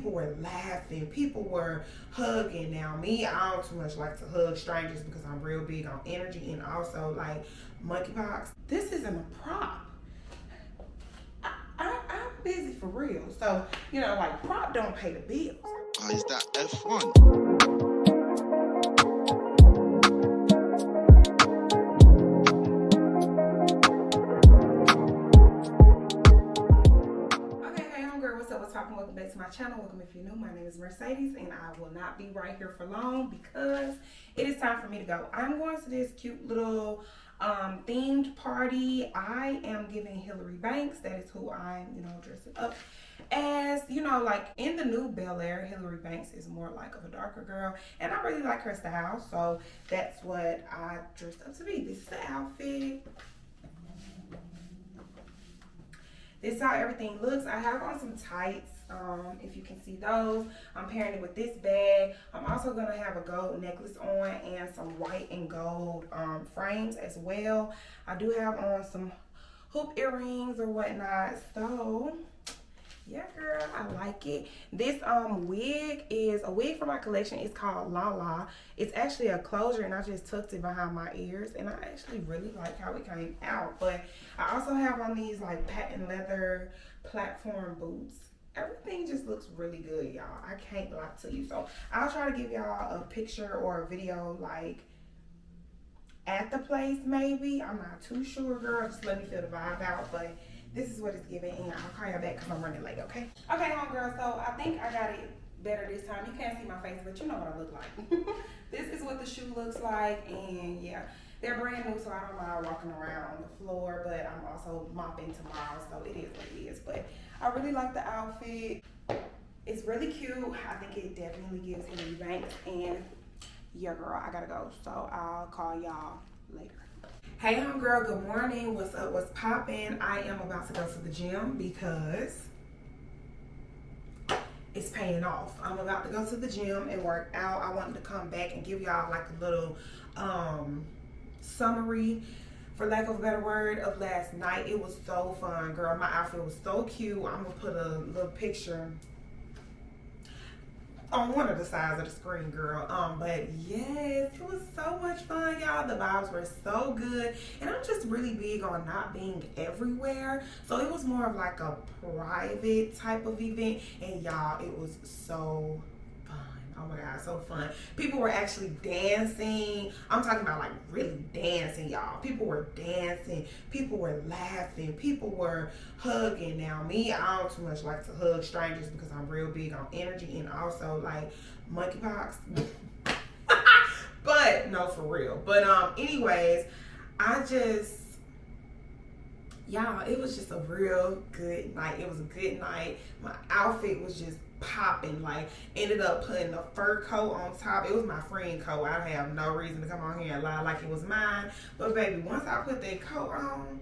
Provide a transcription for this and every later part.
people were laughing, people were hugging. Now me, I don't too much like to hug strangers because I'm real big on energy and also like monkeypox. This isn't a prop. I'm busy for real. So, you know, like prop don't pay the bills. Is that F1? Welcome back to my channel. Welcome if you're new. My name is Mercedes and I will not be right here for long because it is time for me to go. I'm going to this cute little themed party. I am giving Hillary Banks. That is who I'm, dressing up as. Like in the new Bel Air, Hillary Banks is more like of a darker girl and I really like her style, so that's what I dressed up to be. This is the outfit. This is how everything looks. I have on some tights, if you can see those. I'm pairing it with this bag. I'm also going to have a gold necklace on and some white and gold frames as well. I do have on some hoop earrings or whatnot. So, yeah, girl, I like it. This wig is a wig from my collection. It's called La La. It's actually a closure, and I just tucked it behind my ears, and I actually really like how it came out. But I also have on these like patent leather platform boots. Everything just looks really good, y'all. I can't lie to you. So I'll try to give y'all a picture or a video like at the place maybe. I'm not too sure, girl. Just let me feel the vibe out. But this is what it's giving, and I'll call y'all back because I'm running late, okay? Okay, homegirl, so I think I got it better this time. You can't see my face, but you know what I look like. This is what the shoe looks like, and yeah, they're brand new, so I don't mind walking around on the floor, but I'm also mopping tomorrow, so it is what it is. But I really like the outfit. It's really cute. I think it definitely gives Hillary Banks, and yeah, girl, I gotta go, so I'll call y'all later. Hey homegirl, good morning. What's up? What's poppin'? I am about to go to the gym because it's paying off. I'm about to go to the gym and work out. I wanted to come back and give y'all like a little summary, for lack of a better word, of last night. It was so fun, girl. My outfit was so cute. I'm gonna put a little picture on one of the sides of the screen, girl. But yes, it was so much fun, y'all. The vibes were so good, and I'm just really big on not being everywhere, so it was more of like a private type of event, and y'all, it was so fun. Oh my god, so fun. People were actually dancing. I'm talking about like really dancing, y'all. People were dancing, people were laughing, people were hugging. Now me, I don't too much like to hug strangers because I'm real big on energy and also like monkeypox. But no, for real. But anyways, y'all, it was just a real good night. It was a good night. My outfit was just popping. Like, ended up putting a fur coat on top. It was my friend coat. I have no reason to come on here and lie like it was mine. But baby, once I put that coat on,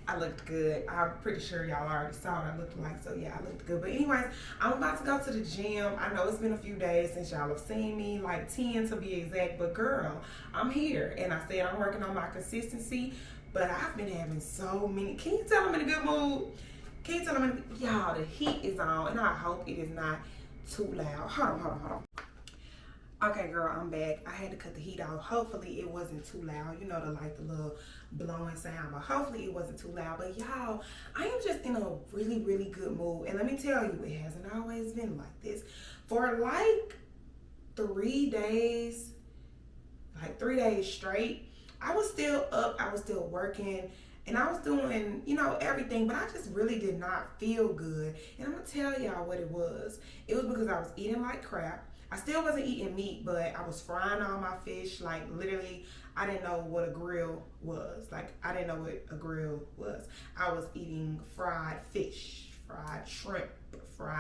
I looked good. I'm pretty sure y'all already saw what I looked like. So yeah, I looked good. But anyways, I'm about to go to the gym. I know it's been a few days since y'all have seen me, like 10 to be exact. But girl, I'm here. And I said I'm working on my consistency. But I've been having so many. Can you tell I'm in a good mood? Can you tell I'm in a, y'all, the heat is on. And I hope it is not too loud. Hold on. Okay, girl, I'm back. I had to cut the heat off. Hopefully it wasn't too loud. You know, the little blowing sound, but hopefully it wasn't too loud. But y'all, I am just in a really, really good mood. And let me tell you, it hasn't always been like this. For like 3 days, straight, I was still up, I was still working, and I was doing, everything, but I just really did not feel good. And I'm gonna tell y'all what it was. It was because I was eating like crap. I still wasn't eating meat, but I was frying all my fish. Like, literally, I didn't know what a grill was. I was eating fried fish, fried shrimp,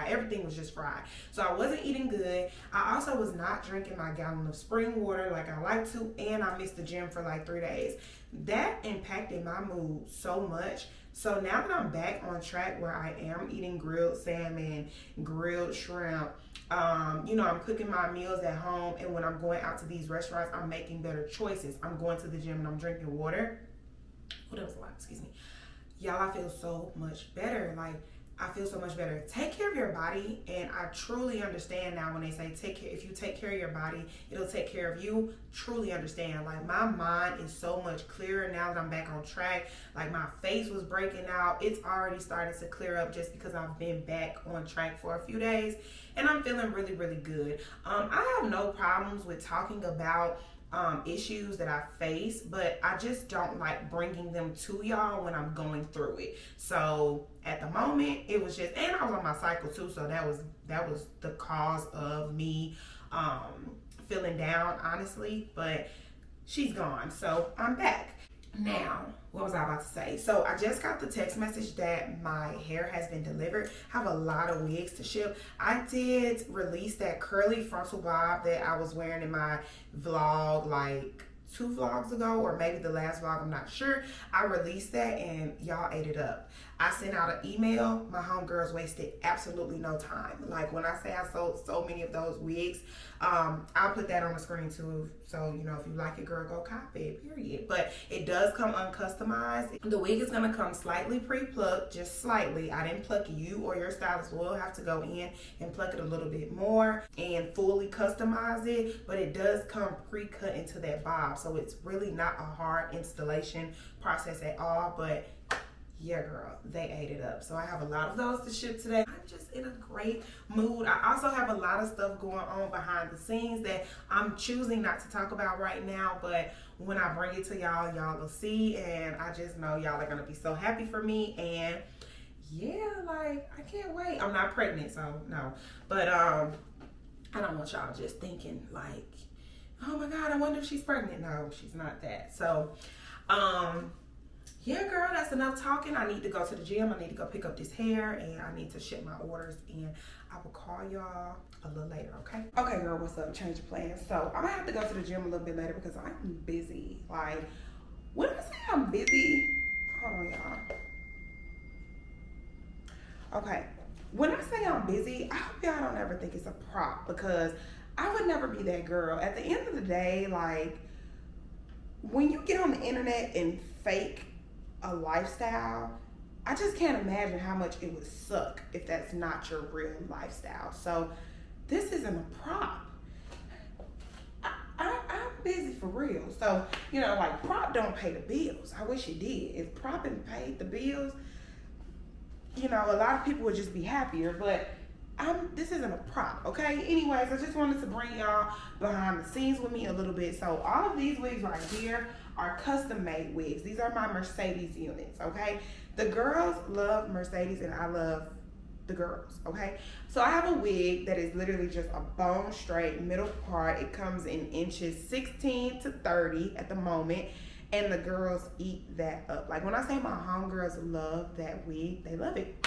everything was just fried. So I wasn't eating good. I also was not drinking my gallon of spring water like I like to, and I missed the gym for like 3 days. That impacted my mood so much. So now that I'm back on track where I am eating grilled salmon, grilled shrimp, I'm cooking my meals at home, and when I'm going out to these restaurants, I'm making better choices. I'm going to the gym and I'm drinking water. What else? Excuse me. Y'all, I feel so much better. Like, I feel so much better. Take care of your body, and I truly understand now when they say if you take care of your body, it'll take care of you. Truly understand. Like, my mind is so much clearer now that I'm back on track. Like, my face was breaking out. It's already started to clear up just because I've been back on track for a few days, and I'm feeling really, really good. I have no problems with talking about issues that I face, but I just don't like bringing them to y'all when I'm going through it. So at the moment, it was just, and I was on my cycle too, so that was the cause of me feeling down, honestly. But she's gone, so I'm back. Now, what was I about to say? So I just got the text message that my hair has been delivered. I have a lot of wigs to ship. I did release that curly frontal bob that I was wearing in my vlog like 2 vlogs ago, or maybe the last vlog, I'm not sure. I released that and y'all ate it up. I sent out an email. My homegirls wasted absolutely no time. Like, when I say I sold so many of those wigs, I'll put that on the screen too. So, you know, if you like it, girl, go copy it, period. But it does come uncustomized. The wig is gonna come slightly pre-plucked, just slightly. I didn't pluck you, or your stylist will have to go in and pluck it a little bit more and fully customize it. But it does come pre-cut into that bob. So it's really not a hard installation process at all. But yeah, girl, they ate it up. So I have a lot of those to ship today. I'm just in a great mood. I also have a lot of stuff going on behind the scenes that I'm choosing not to talk about right now, but when I bring it to y'all, y'all will see, and I just know y'all are gonna be so happy for me. And yeah, like, I can't wait. I'm not pregnant, so no, but I don't want y'all just thinking like, oh my God, I wonder if she's pregnant. No, she's not that. So yeah, girl, that's enough talking. I need to go to the gym. I need to go pick up this hair, and I need to ship my orders, and I will call y'all a little later, okay? Okay, girl, what's up? Change of plans. So I'm gonna have to go to the gym a little bit later because I'm busy. Like, when I say I'm busy, hold on, y'all. Okay, when I say I'm busy, I hope y'all don't ever think it's a prop, because I would never be that girl. At the end of the day, like, when you get on the internet and fake a lifestyle, I just can't imagine how much it would suck if that's not your real lifestyle. So this isn't a prop. I'm busy for real. So, you know, like, prop don't pay the bills. I wish it did. If propping paid the bills, you know, a lot of people would just be happier. But this isn't a prop, okay? Anyways, I just wanted to bring y'all behind the scenes with me a little bit. So all of these wigs right here are custom made wigs. These are my Mercedes units, okay? The girls love Mercedes, and I love the girls, okay? So I have a wig that is literally just a bone straight middle part. It comes in inches 16 to 30 at the moment, and the girls eat that up. Like, when I say my homegirls love that wig, they love it.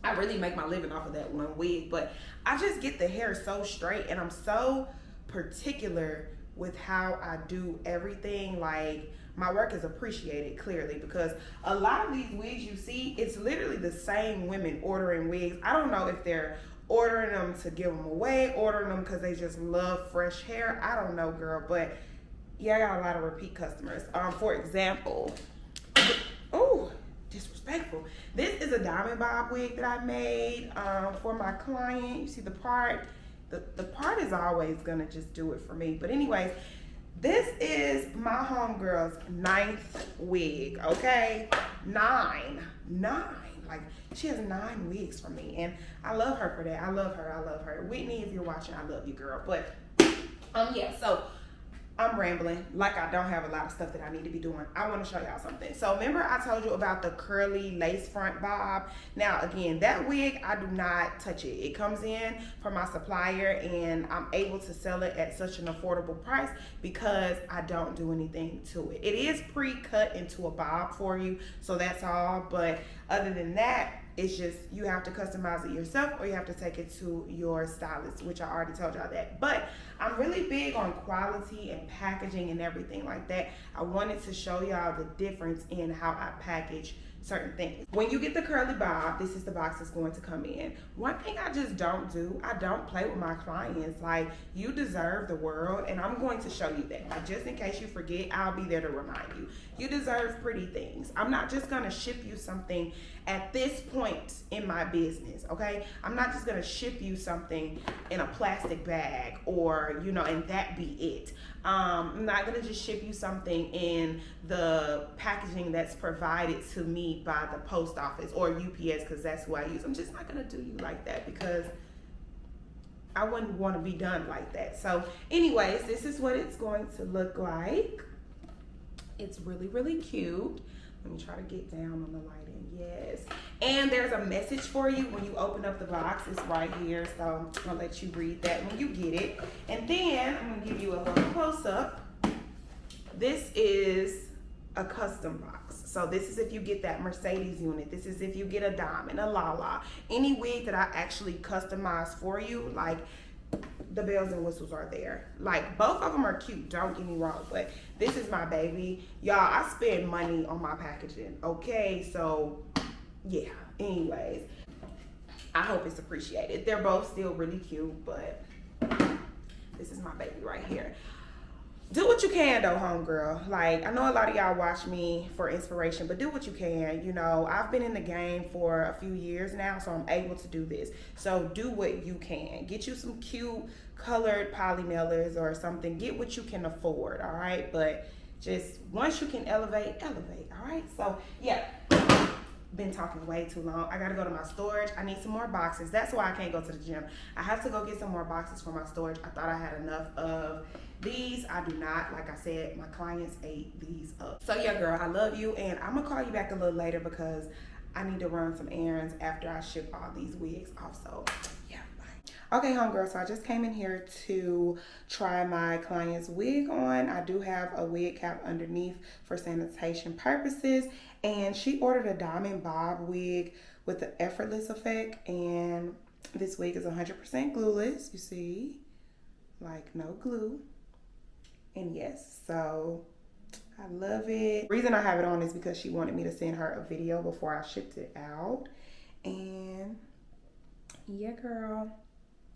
I really make my living off of that one wig, but I just get the hair so straight, and I'm so particular with how I do everything. Like, my work is appreciated, clearly, because a lot of these wigs you see, it's literally the same women ordering wigs. I don't know if they're ordering them to give them away, ordering them because they just love fresh hair. I don't know, girl, but yeah, I got a lot of repeat customers. For example, oh, disrespectful. This is a diamond bob wig that I made for my client. You see the part? The part is always gonna just do it for me. But anyways, this is my homegirl's 9th wig, okay? 9. Like, she has 9 wigs for me, and I love her for that. I love her. Whitney, if you're watching, I love you, girl. But yeah, so I'm rambling like I don't have a lot of stuff that I need to be doing. I want to show y'all something. So remember I told you about the curly lace front bob? Now again, that wig, I do not touch it. It comes in from my supplier, and I'm able to sell it at such an affordable price because I don't do anything to it. It is pre-cut into a bob for you, so that's all. But other than that, it's just, you have to customize it yourself, or you have to take it to your stylist, which I already told y'all that. But I'm really big on quality and packaging and everything like that. I wanted to show y'all the difference in how I package certain things. When you get the curly bob, this is the box that's going to come in. One thing I just don't do, I don't play with my clients. Like, you deserve the world, and I'm going to show you that. Like, just in case you forget, I'll be there to remind you. You deserve pretty things. I'm not just gonna ship you something at this point in my business, okay? I'm not just gonna ship you something in a plastic bag or, you know, and that be it. I'm not gonna just ship you something in the packaging that's provided to me by the post office or UPS, because that's who I use. I'm just not gonna do you like that, because I wouldn't want to be done like that. So anyways, this is what it's going to look like. It's really, really cute. Let me try to get down on the lighting. Yes. And there's a message for you when you open up the box. It's right here. So I'll let you read that when you get it. And then I'm going to give you a little close up. This is a custom box. So this is if you get that Mercedes unit. This is if you get a Diamond, a Lala, any wig that I actually customize for you. Like, the bells and whistles are there. Like, both of them are cute, don't get me wrong, but this is my baby. Y'all, I spend money on my packaging, okay? So yeah, anyways, I hope it's appreciated. They're both still really cute, but this is my baby right here. Do what you can though, homegirl. Like, I know a lot of y'all watch me for inspiration, but do what you can. You know, I've been in the game for a few years now, so I'm able to do this. So do what you can. Get you some cute colored poly mailers or something. Get what you can afford, all right? But just once you can elevate, all right? So yeah, been talking way too long. I gotta go to my storage. I need some more boxes. That's why I can't go to the gym. I have to go get some more boxes for my storage. I thought I had enough of these. I do not. Like I said, my clients ate these up. So yeah, girl, I love you, and I'm gonna call you back a little later because I need to run some errands after I ship all these wigs off. So yeah, bye. Okay, homegirl, so I just came in here to try my client's wig on. I do have a wig cap underneath for sanitation purposes, and she ordered a Diamond Bob wig with the effortless effect, and this wig is 100% glueless, you see, like no glue. And yes, so I love it. The reason I have it on is because she wanted me to send her a video before I shipped it out. And yeah, girl,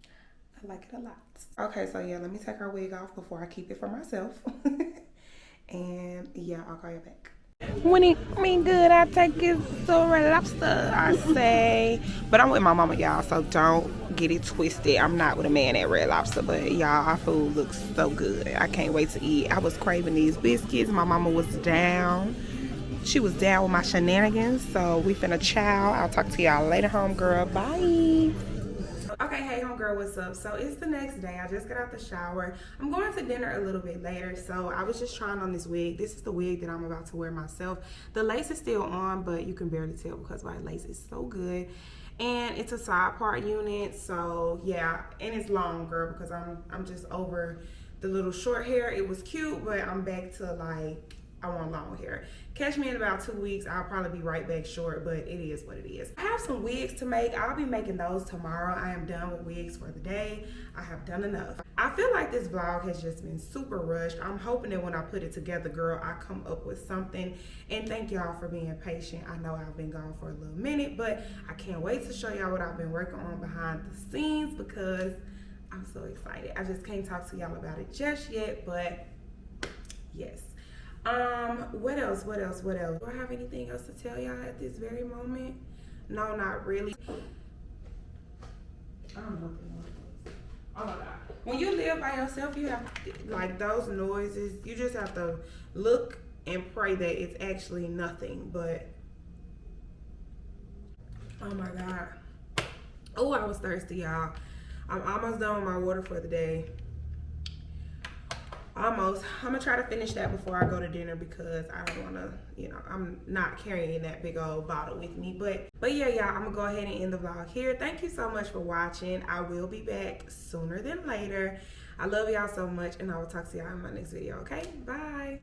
I like it a lot. Okay, so yeah, let me take her wig off before I keep it for myself. And yeah, I'll call you back. When it mean good, I take it to Red Lobster, I say. But I'm with my mama, y'all, so don't get it twisted. I'm not with a man at Red Lobster, but y'all, our food looks so good. I can't wait to eat. I was craving these biscuits. My mama was down. She was down with my shenanigans, so we finna chow. I'll talk to y'all later, homegirl. Bye. Okay, hey homegirl, what's up? So it's the next day. I just got out the shower. I'm going to dinner a little bit later, so I was just trying on this wig. This is the wig that I'm about to wear myself. The lace is still on, but you can barely tell because my lace is so good. And it's a side part unit, so yeah, and it's longer because I'm just over the little short hair. It was cute, but I'm back to like, I want long hair. Catch me in about 2 weeks. I'll probably be right back short, but it is what it is. I have some wigs to make. I'll be making those tomorrow. I am done with wigs for the day. I have done enough. I feel like this vlog has just been super rushed. I'm hoping that when I put it together, girl, I come up with something. And thank y'all for being patient. I know I've been gone for a little minute, but I can't wait to show y'all what I've been working on behind the scenes because I'm so excited. I just can't talk to y'all about it just yet, but yes. What else? Do I have anything else to tell y'all at this very moment? No, not really. I don't know. Oh my God. When you live by yourself, you have, like, those noises, you just have to look and pray that it's actually nothing, but oh my God. Oh, I was thirsty, y'all. I'm almost done with my water for the day. Almost. I'm gonna try to finish that before I go to dinner because I don't want to, you know, I'm not carrying that big old bottle with me. But yeah, y'all, I'm gonna go ahead and end the vlog here. Thank you so much for watching. I will be back sooner than later. I love y'all so much, and I will talk to y'all in my next video, okay? Bye.